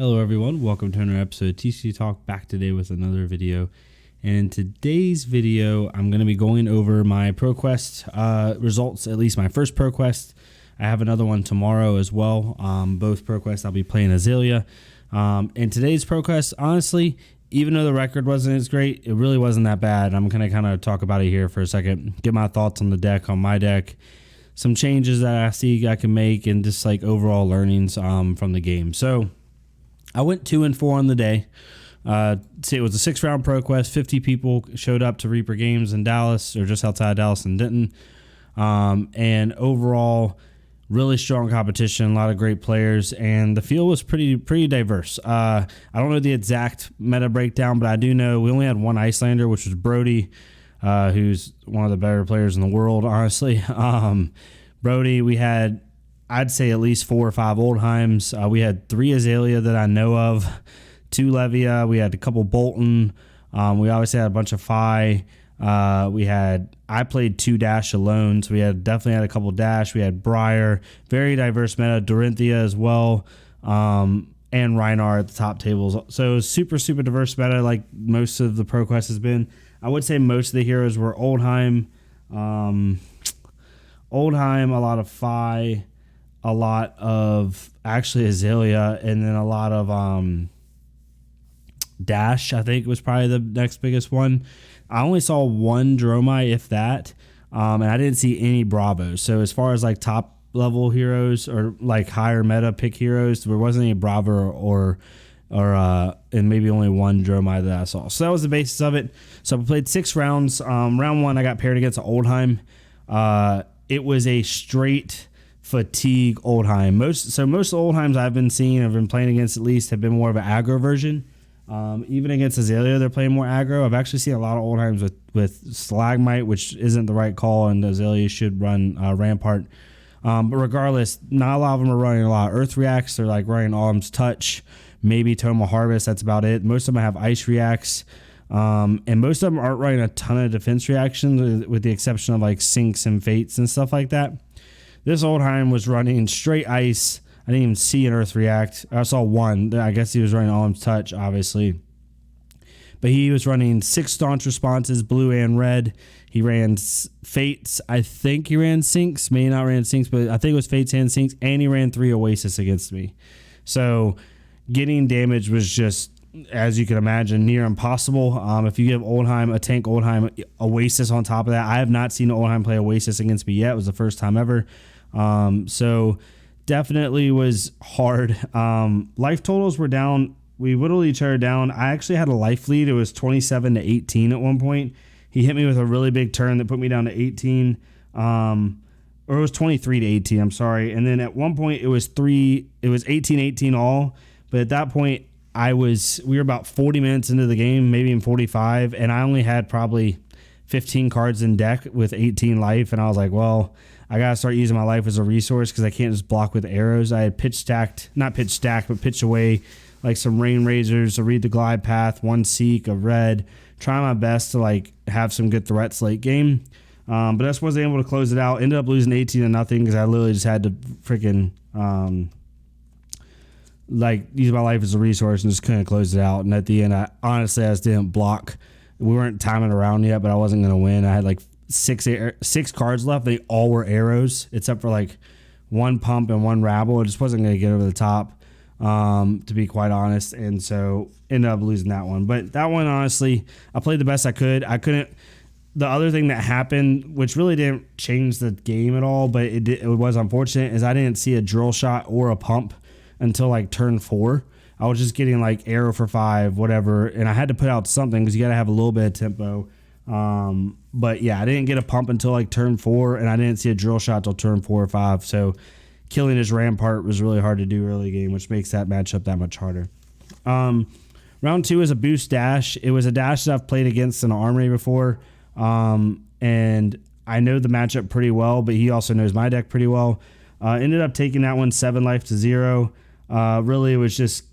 Hello everyone, welcome to another episode of TCG Talk, back today with another video. And in today's video, I'm going to be going over my ProQuest results, at least my first ProQuest. I have another one tomorrow as well. Both ProQuest, I'll be playing Azalea. In today's ProQuest, honestly, even though the record wasn't as great, it really wasn't that bad. I'm going to kind of talk about it here for a second, get my thoughts on the deck, on my deck, some changes that I see I can make, and just like overall learnings from the game. So I went 2-4 on the day. It was a 6-round ProQuest. 50 people showed up to Reaper Games in Dallas, or just outside Dallas and Denton. And overall, really strong competition, a lot of great players, and the field was pretty diverse. I don't know the exact meta breakdown, but I do know we only had one Icelander, which was Brody, who's one of the better players in the world, honestly. Brody, we had, I'd say, at least 4 or 5 Oldheims. We had 3 Azalea that I know of, 2 Levia. We had a couple Bolton. We obviously had a bunch of Phi. I played 2 Dash alone, so we definitely had a couple Dash. We had Briar, very diverse meta, Dorinthia as well, and Reinar at the top tables. So it was super diverse meta, like most of the ProQuest has been. I would say most of the heroes were Oldheim, a lot of Phi, a lot of actually Azalea, and then a lot of Dash, I think, was probably the next biggest one. I only saw 1 Dromai, if that, and I didn't see any Bravos. So as far as like top level heroes or like higher meta pick heroes, there wasn't any Bravo or and maybe only 1 Dromai that I saw. So that was the basis of it. So I played 6 rounds. Round 1, I got paired against Oldheim. It was a straight fatigue Oldheim. Most Oldheims I've been seeing, I've been playing against at least, have been more of an aggro version. Even against Azalea, they're playing more aggro. I've actually seen a lot of Oldheims with Stalagmite, which isn't the right call, and Azalea should run Rampart. But regardless, not a lot of them are running a lot of Earth Reacts. They're like running Autumn's Touch, maybe Toma Harvest. That's about it. Most of them have Ice Reacts. And most of them aren't running a ton of defense reactions, with the exception of like Sinks and Fates and stuff like that. This Oldheim was running straight Ice. I didn't even see an Earth React. I saw 1. I guess he was running Autumn's Touch, obviously. But he was running 6 Staunch Responses, blue and red. He ran Fates. I think he ran Sinks. May not ran Sinks, but I think it was Fates and Sinks. And he ran 3 Oasis against me. So getting damage was just, as you can imagine, near impossible. If you give Oldheim, a tank Oldheim, Oasis on top of that. I have not seen Oldheim play Oasis against me yet. It was the first time ever. So definitely was hard. Life totals were down. We whittled each other down. I actually had a life lead. It was 27-18 at one point. He hit me with a really big turn that put me down to 18. Or it was 23-18, I'm sorry. And then at one point it was 18-18 all. But at that point we were about 40 minutes into the game, maybe in 45, and I only had probably 15 cards in deck with 18 life, and I was like, well, I gotta start using my life as a resource because I can't just block with arrows. I had pitched away like some Rain Razors, to read the glide path, 1 Seek, a red, try my best to like have some good threats late game. But I just wasn't able to close it out. Ended up losing 18-0 because I literally just had to freaking like use my life as a resource and just couldn't close it out. And at the end, I just didn't block. We weren't timing around yet, but I wasn't gonna win. I had like 6 cards left. They all were arrows, except for like 1 pump and 1 rabble. It just wasn't gonna get over the top, to be quite honest. And so ended up losing that one. But that one, honestly, I played the best I could. I couldn't. The other thing that happened, which really didn't change the game at all, but it was unfortunate, is I didn't see a drill shot or a pump until like turn 4. I was just getting like arrow for 5, whatever, and I had to put out something because you got to have a little bit of tempo. But yeah, I didn't get a pump until like turn 4, and I didn't see a drill shot until turn 4 or 5. So killing his Rampart was really hard to do early game, which makes that matchup that much harder. Round 2 is a boost dash. It was a dash that I've played against in an armory before, and I know the matchup pretty well, but he also knows my deck pretty well. Ended up taking that one 7 life to 0. Really, it was just,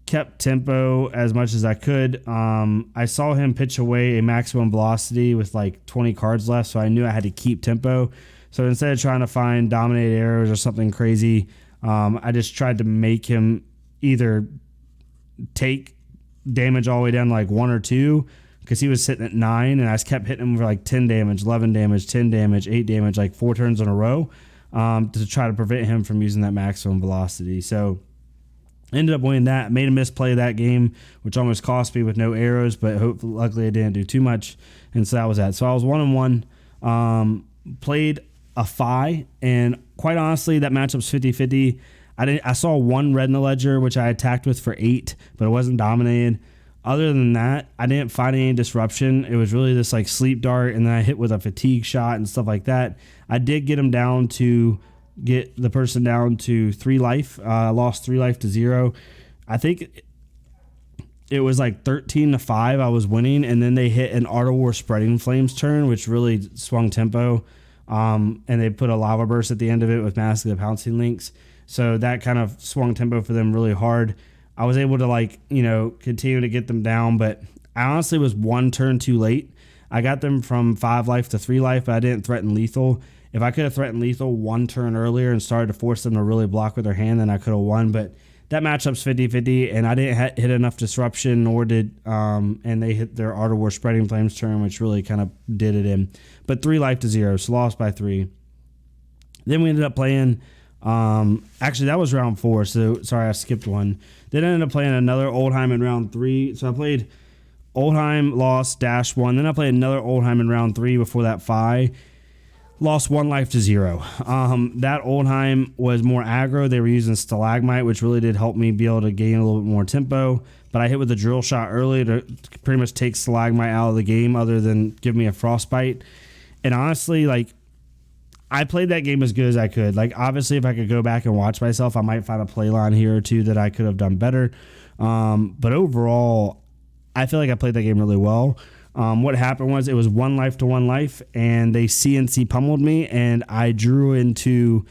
kept tempo as much as I could. I saw him pitch away a maximum velocity with like 20 cards left, so I knew I had to keep tempo. So instead of trying to find dominated arrows or something crazy, I just tried to make him either take damage all the way down to like 1 or 2, because he was sitting at 9, and I just kept hitting him for like 10 damage, 11 damage, 10 damage, 8 damage, like 4 turns in a row, to try to prevent him from using that maximum velocity. So ended up winning that. Made a misplay that game, which almost cost me with no arrows, but luckily I didn't do too much, and so that was that. So I was 1-1. Played a Phi, and quite honestly, that matchup's 50-50. I saw one red in the ledger, which I attacked with for 8, but it wasn't dominated. Other than that, I didn't find any disruption. It was really this like sleep dart, and then I hit with a fatigue shot and stuff like that. I did get him down to get the person down to 3 life. Lost 3 life to 0. I think it was like 13-5. I was winning, and then they hit an Art of War Spreading Flames turn, which really swung tempo. And they put a lava burst at the end of it with Mask of the Pouncing Lynx. So that kind of swung tempo for them really hard. I was able to continue to get them down, but I honestly was 1 turn too late. I got them from 5 life to 3 life, but I didn't threaten lethal. If I could have threatened lethal 1 turn earlier and started to force them to really block with their hand, then I could have won. But that matchup's 50-50, and I didn't hit enough disruption, nor did and they hit their Art of War Spreading Flames turn, which really kind of did it in. But 3 life to 0, so lost by 3. Then we ended up playing. Actually, that was round 4, so sorry, I skipped one. Then I ended up playing another Oldheim in round 3. So I played Oldheim, lost, dash 1. Then I played another Oldheim in round 3 before that Phi. Lost 1 life to 0. That Oldheim was more aggro. They were using Stalagmite, which really did help me be able to gain a little bit more tempo. But I hit with a drill shot early to pretty much take Stalagmite out of the game, other than give me a frostbite. And honestly, I played that game as good as I could. Obviously, if I could go back and watch myself, I might find a play line here or two that I could have done better. But overall, I feel like I played that game really well. What happened was it was 1 life to 1 life, and they CNC pummeled me, and I drew into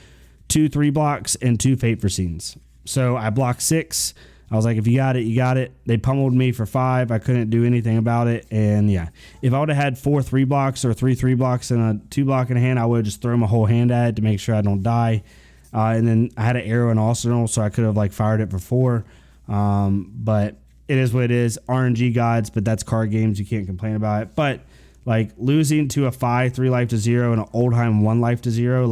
2 3 blocks and 2 Fate Foreseens. So I blocked 6. I was like, if you got it, you got it. They pummeled me for 5. I couldn't do anything about it. And yeah, if I would have had 4 3 blocks or 3 3 blocks and a 2 block in hand, I would have just thrown my whole hand at it to make sure I don't die. And then I had an arrow and arsenal, so I could have fired it for 4. But it is what it is. RNG gods, but that's card games. You can't complain about it. But losing to a Phi 3 life to 0 and an Oldheim 1 life to 0,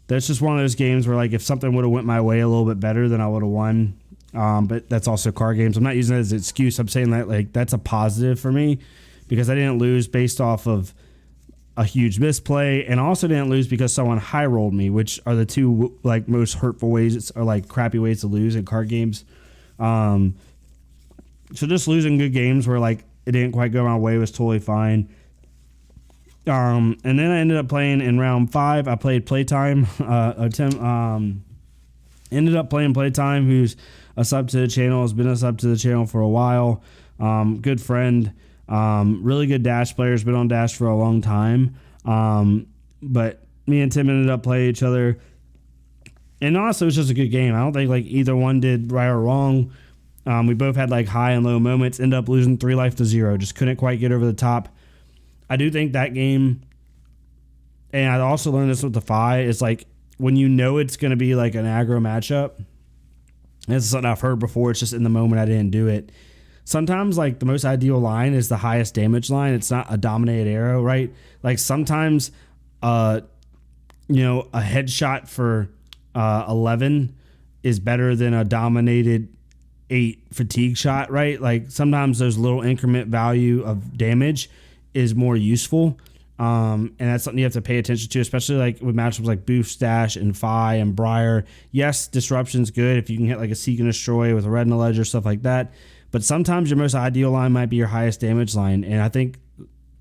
that's just one of those games where if something would have went my way a little bit better, then I would have won. But that's also card games. I'm not using it as an excuse. I'm saying that that's a positive for me, because I didn't lose based off of a huge misplay, and I also didn't lose because someone high rolled me, which are the two most hurtful ways, or crappy ways to lose in card games. So just losing good games where it didn't quite go my way was totally fine. And then I ended up playing in round 5. I played Playtime. Ended up playing Playtime, who's a sub to the channel, has been a sub to the channel for a while. Good friend. Really good Dash player, has been on Dash for a long time. But me and Tim ended up playing each other. And honestly, it was just a good game. I don't think either one did right or wrong. We both had high and low moments. Ended up losing 3 life to 0. Just couldn't quite get over the top. I do think that game, and I also learned this with the Phi, is when you know it's going to be an aggro matchup. This is something I've heard before. It's just in the moment I didn't do it. Sometimes the most ideal line is the highest damage line. It's not a dominated arrow, right? Sometimes, a headshot for 11 is better than a dominated 8 fatigue shot, right? Sometimes those little increment value of damage is more useful. And that's something you have to pay attention to, especially with matchups like Boof, Stash, and Phi, and Briar. Yes, disruption's good if you can hit a Seek and Destroy with a red in the ledger, stuff like that. But sometimes your most ideal line might be your highest damage line. And I think,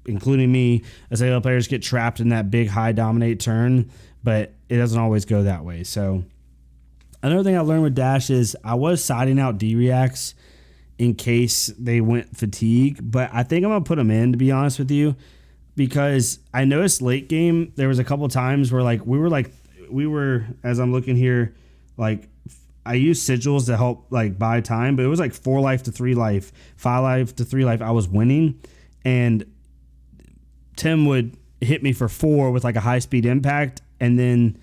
including me, Azalea players get trapped in that big high dominate turn, but it doesn't always go that way. So another thing I learned with Dash is I was siding out D-reacts in case they went fatigue, but I think I'm going to put them in, to be honest with you, because I noticed late game, there was a couple times where we were, as I'm looking here, I used sigils to help buy time, but it was 4 life to 3 life, 5 life to 3 life. I was winning, and Tim would hit me for 4 with a high speed impact, and then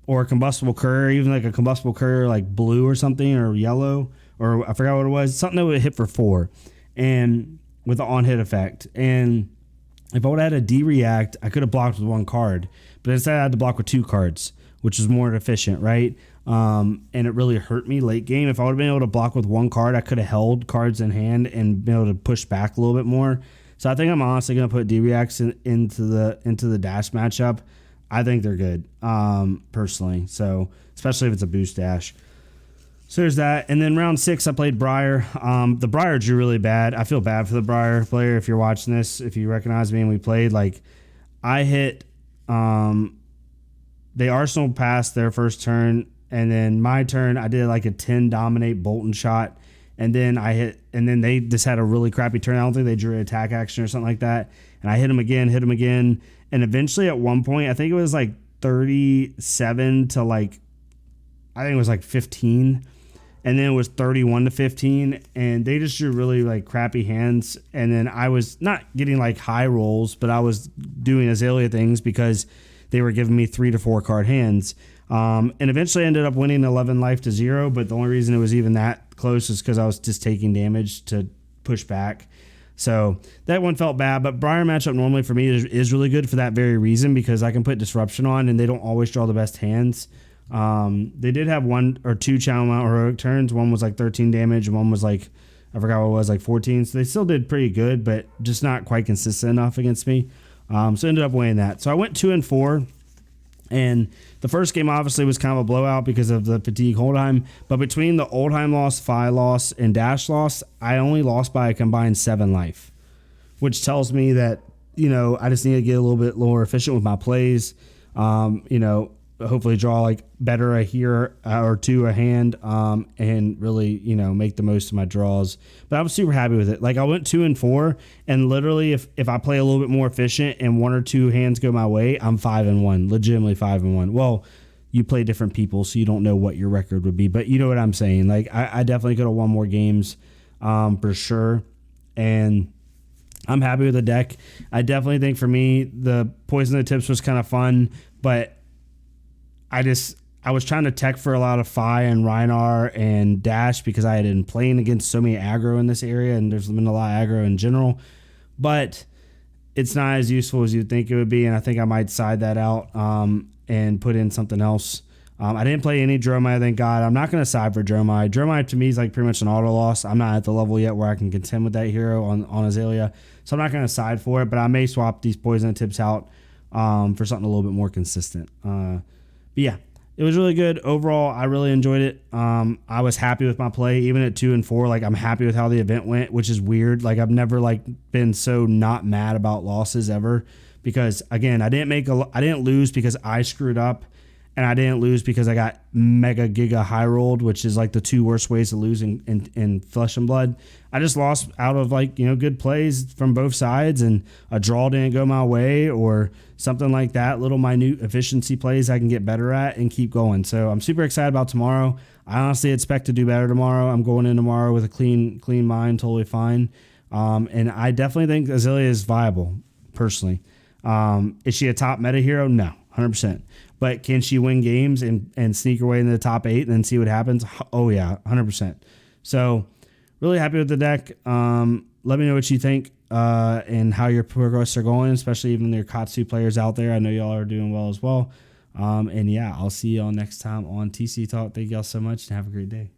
or a combustible courier, even like a combustible courier like blue or something, or yellow, or I forgot what it was, something that would hit for 4 and with the on-hit effect. And if I would have had a D-react, I could have blocked with 1 card, but instead I had to block with 2 cards, which is more efficient, right? And it really hurt me late game. If I would have been able to block with 1 card, I could have held cards in hand and been able to push back a little bit more. So I think I'm honestly going to put D-reacts into the dash matchup. I think they're good, personally. So especially if it's a boost dash. So there's that. And then round 6, I played Briar. The Briar drew really bad. I feel bad for the Briar player. If you're watching this, if you recognize me and we played, like I hit, they Arsenal passed their first turn. And then my turn, I did like a 10 dominate Bolton shot. And then I hit, and then they just had a really crappy turn. I don't think they drew an attack action or something like that. And I hit them again. And eventually at one point, I think it was like 37 to like, I think it was like 15. And then it was 31 to 15. And they just drew really like crappy hands. And then I was not getting like high rolls, but I was doing Azalea things because they were giving me 3 to 4 card hands. And eventually I ended up winning 11 life to 0. But the only reason it was even that close is because I was just taking damage to push back. So that one felt bad, but Briar matchup normally for me is really good for that very reason, because I can put disruption on and they don't always draw the best hands. They did have 1 or 2 channel mount heroic turns. One was like 13 damage and one was like, I forgot what it was, like 14. So they still did pretty good, but just not quite consistent enough against me. So ended up winning that. So I went 2-4. And the first game obviously was kind of a blowout because of the fatigue Oldheim. But between the Oldheim loss, Phi loss, and Dash loss, I only lost by a combined 7 life, which tells me that, I just need to get a little bit more efficient with my plays. Hopefully draw like better a here or 2 a hand, and really, make the most of my draws. But I was super happy with it. Like I went 2-4, and literally if I play a little bit more efficient and 1 or 2 hands go my way, I'm 5-1, legitimately 5-1. Well, you play different people, so you don't know what your record would be, but you know what I'm saying. Like I definitely could have won more games, for sure. And I'm happy with the deck. I definitely think for me, the Poison the Tips was kind of fun, but I was trying to tech for a lot of Phi and Rhinar and Dash because I had been playing against so many aggro in this area, and there's been a lot of aggro in general, but it's not as useful as you'd think it would be, and I think I might side that out and put in something else. I didn't play any Dromai, thank God. I'm not going to side for Dromai. Dromai to me is like pretty much an auto loss. I'm not at the level yet where I can contend with that hero on Azalea, so I'm not going to side for it, but I may swap these Poison Tips out for something a little bit more consistent. But yeah, it was really good. Overall, I really enjoyed it. I was happy with my play, even at 2-4. Like I'm happy with how the event went, which is weird. Like I've never been so not mad about losses ever, because again, I didn't lose because I screwed up, and I didn't lose because I got mega giga high rolled, which is like the 2 worst ways to lose in Flesh and Blood. I just lost out of good plays from both sides, and a draw didn't go my way or something like that. Little minute efficiency plays I can get better at and keep going. So I'm super excited about tomorrow. I honestly expect to do better tomorrow. I'm going in tomorrow with a clean mind, totally fine. And I definitely think Azalea is viable, personally. Is she a top meta hero? No, 100%. But can she win games and sneak her way into the top 8 and then see what happens? Oh, yeah, 100%. So really happy with the deck. Let me know what you think and how your progress are going, especially even your Katsu players out there. I know y'all are doing well as well. And yeah, I'll see y'all next time on TC Talk. Thank y'all so much and have a great day.